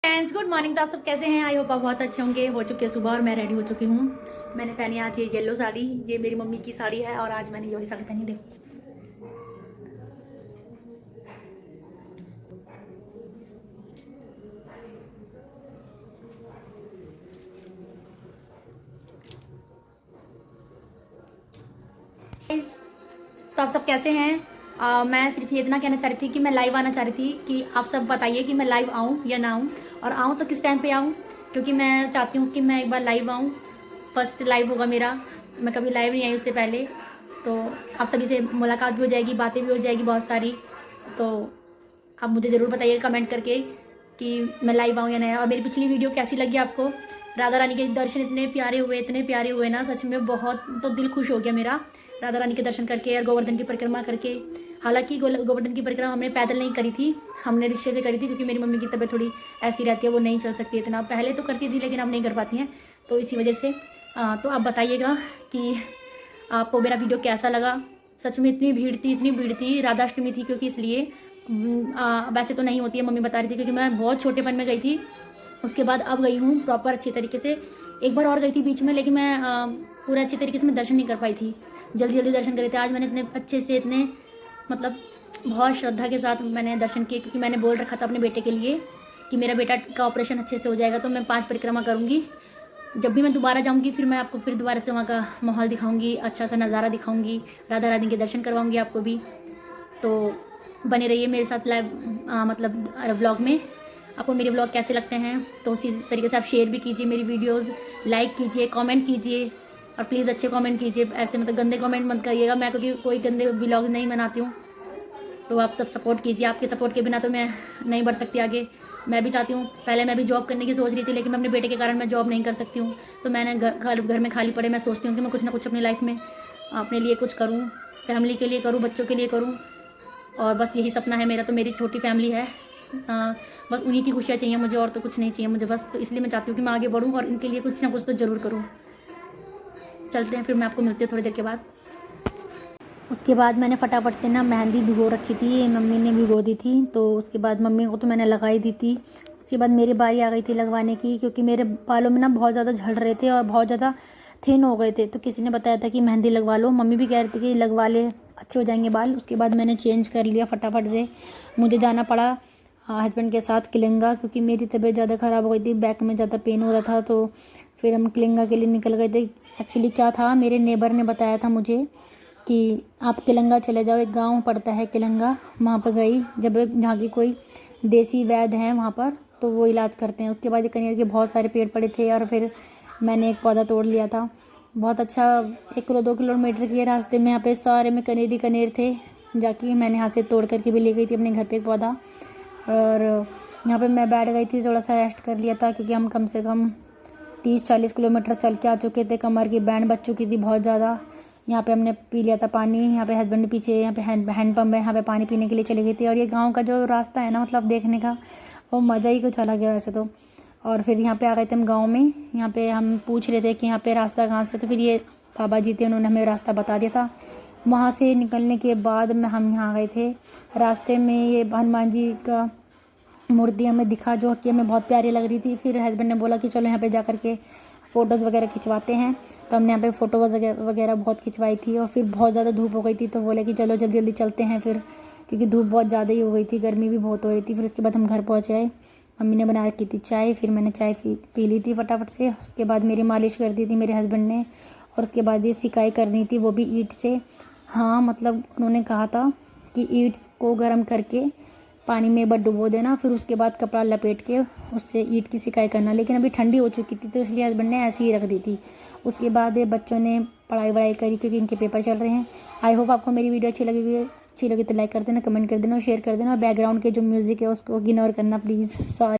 Friends good morning. तो आप सब कैसे हैं? आई होप आप बहुत अच्छे होंगे। हो चुके सुबह और मैं रेडी हो चुकी हूँ। मैंने पहनी आज ये येलो साड़ी, ये मेरी मम्मी की साड़ी है और आज मैंने ये वाली साड़ी पहनी। देखो Guys, तो आप सब कैसे हैं? मैं सिर्फ ये इतना कहना चाह रही थी कि मैं लाइव आना चाह रही थी कि आप सब बताइए कि मैं लाइव आऊँ या ना आऊँ, और आऊँ तो किस टाइम पे आऊँ, क्योंकि मैं चाहती हूँ कि मैं एक बार लाइव आऊँ। फर्स्ट लाइव होगा मेरा, मैं कभी लाइव नहीं आई उससे पहले। तो आप सभी से मुलाकात भी हो जाएगी, बातें भी हो जाएगी बहुत सारी। तो आप मुझे ज़रूर बताइए कमेंट करके कि मैं लाइव आऊँ या नहीं। और मेरी पिछली वीडियो कैसी लगी आपको? राधा रानी के दर्शन इतने प्यारे हुए ना, सच में बहुत तो दिल खुश हो गया मेरा राधा रानी के दर्शन करके और गोवर्धन की परिक्रमा करके। हालांकि गोवर्धन की परिक्रमा हमने पैदल नहीं करी थी, हमने रिक्शे से करी थी, क्योंकि मेरी मम्मी की तबीयत थोड़ी ऐसी रहती है, वो नहीं चल सकती इतना। पहले तो करती थी लेकिन अब नहीं कर पाती हैं, तो इसी वजह से। तो आप बताइएगा कि आपको मेरा वीडियो कैसा लगा। सच में इतनी भीड़ थी, राधाष्टमी थी क्योंकि, इसलिए वैसे तो नहीं होती है, मम्मी बता रही थी, क्योंकि मैं बहुत छोटेपन में गई थी। उसके बाद अब गई हूँ प्रॉपर अच्छी तरीके से। एक बार और गई थी बीच में, लेकिन मैं पूरा अच्छी तरीके से मैं दर्शन नहीं कर पाई थी। जल्दी जल्दी दर्शन करे थे। आज मैंने इतने अच्छे से, इतने मतलब बहुत श्रद्धा के साथ मैंने दर्शन किए, क्योंकि मैंने बोल रखा था अपने बेटे के लिए कि मेरा बेटा का ऑपरेशन अच्छे से हो जाएगा तो मैं 5 परिक्रमा करूँगी। जब भी मैं दोबारा जाऊँगी फिर मैं आपको फिर दोबारा से वहाँ का माहौल दिखाऊँगी, अच्छा सा नज़ारा दिखाऊँगी, राधा रानी के दर्शन करवाऊँगी आपको भी। तो बने रहिए मेरे साथ लाइव, मतलब व्लॉग में। आपको मेरे व्लॉग कैसे लगते हैं तो उसी तरीके से आप शेयर भी कीजिए मेरी वीडियोस, लाइक कीजिए, कमेंट कीजिए, और प्लीज़ अच्छे कमेंट कीजिए। ऐसे मतलब गंदे कमेंट मत करिएगा, मैं क्योंकि कोई गंदे व्लॉग नहीं बनाती हूँ। तो आप सब सपोर्ट कीजिए, आपके सपोर्ट के बिना तो मैं नहीं बढ़ सकती आगे। मैं भी चाहती हूँ, पहले मैं भी जॉब करने की सोच रही थी, लेकिन मैं अपने बेटे के कारण मैं जॉब नहीं कर सकती हूँ। तो मैंने घर में खाली पड़े मैं सोचती हूँ कि मैं कुछ ना कुछ अपनी लाइफ में अपने लिए कुछ करूँ, फैमिली के लिए करूँ, बच्चों के लिए करूँ। और बस यही सपना है मेरा। तो मेरी छोटी फैमिली है, बस उन्हीं की खुशियाँ चाहिए मुझे, और तो कुछ नहीं चाहिए मुझे बस। तो इसलिए मैं चाहती हूँ कि मैं आगे बढ़ूँ और इनके लिए कुछ ना कुछ तो ज़रूर करूँ। चलते हैं, फिर मैं आपको मिलती हूँ थोड़ी देर के बाद। उसके बाद मैंने फटाफट से ना मेहंदी भिगो रखी थी, मम्मी ने भिगो दी थी, तो उसके बाद मम्मी को तो मैंने लगाई दी थी। उसके बाद मेरी बारी आ गई थी लगवाने की, क्योंकि मेरे बालों में ना बहुत ज़्यादा झड़ रहे थे और बहुत ज़्यादा थिन हो गए थे। तो किसी ने बताया था कि मेहंदी लगवा लो, मम्मी भी कह रही थी कि लगवा ले, अच्छे हो जाएंगे बाल। उसके बाद मैंने चेंज कर लिया फटाफट से। मुझे जाना पड़ा हस्बैंड के साथ किलंगा, क्योंकि मेरी तबीयत ज़्यादा ख़राब हो गई थी, बैक में ज़्यादा पेन हो रहा था। तो फिर हम किलंगा के लिए निकल गए थे। एक्चुअली क्या था, मेरे नेबर ने बताया था मुझे कि आप किलंगा चले जाओ, एक गांव पड़ता है किलंगा, वहाँ पर गई जब, जहाँ की कोई देसी वैद्य है वहाँ पर, तो वो इलाज करते हैं। उसके बाद ये कनेर के बहुत सारे पेड़ पड़े थे और फिर मैंने एक पौधा तोड़ लिया था। बहुत अच्छा, 1-2 किलोमीटर के रास्ते में यहाँ पे सारे में कनेर थे, जाके मैंने यहाँ से तोड़ करके भी ले गई थी अपने घर पे एक पौधा। और यहाँ पे मैं बैठ गई थी, थोड़ा सा रेस्ट कर लिया था, क्योंकि हम कम से कम 30-40 किलोमीटर चल के आ चुके थे, कमर की बैंड बच चुकी थी बहुत ज़्यादा। यहाँ पे हमने पी लिया था पानी, यहाँ पे हस्बैंड ने पीछे, यहाँ पे हैंड पंप है, यहाँ पे पानी पीने के लिए चली गई थी। और ये गांव का जो रास्ता है ना, मतलब देखने का वो मज़ा ही कुछ अलग है वैसे तो। और फिर यहाँ पे आ गए थे हम गाँव में। यहाँ पे हम पूछ रहे थे कि यहाँ पे रास्ता कहाँ से, तो फिर ये बाबा जी थे, उन्होंने हमें रास्ता बता दिया था। वहाँ से निकलने के बाद में हम यहाँ आ गए थे। रास्ते में ये हनुमान जी का मूर्ति हमें दिखा, जो कि हमें बहुत प्यारी लग रही थी। फिर हस्बैंड ने बोला कि चलो यहाँ पे जा कर के फ़ोटोज़ वगैरह खिंचवाते हैं। तो हमने यहाँ पे फ़ोटो वगैरह बहुत खिंचवाई थी। और फिर बहुत ज़्यादा धूप हो गई थी, तो बोले कि चलो जल्दी जल्दी चलते हैं फिर, क्योंकि धूप बहुत ज़्यादा ही हो गई थी, गर्मी भी बहुत हो रही थी। फिर उसके बाद हम घर पहुँच आए। मम्मी ने बना रखी थी चाय, फिर मैंने चाय पी ली थी फटाफट से। उसके बाद मेरी मालिश कर दी थी मेरे हस्बैंड ने। और उसके बाद ये सिकाई करनी थी, वो भी ईंट से। हाँ, मतलब उन्होंने कहा था कि ईंट को गर्म करके पानी में एक बार डुबो देना, फिर उसके बाद कपड़ा लपेट के उससे ईंट की सिकाई करना। लेकिन अभी ठंडी हो चुकी थी, तो इसलिए हस्बैंड ने ऐसे ही रख दी थी। उसके बाद ये बच्चों ने पढ़ाई वढ़ाई करी, क्योंकि इनके पेपर चल रहे हैं। आई होप आपको मेरी वीडियो अच्छी लगी तो लाइक कर देना, कमेंट कर देना और शेयर कर देना। और बैकग्राउंड के जो म्यूज़िक है उसको इग्नोर करना प्लीज़, सॉरी।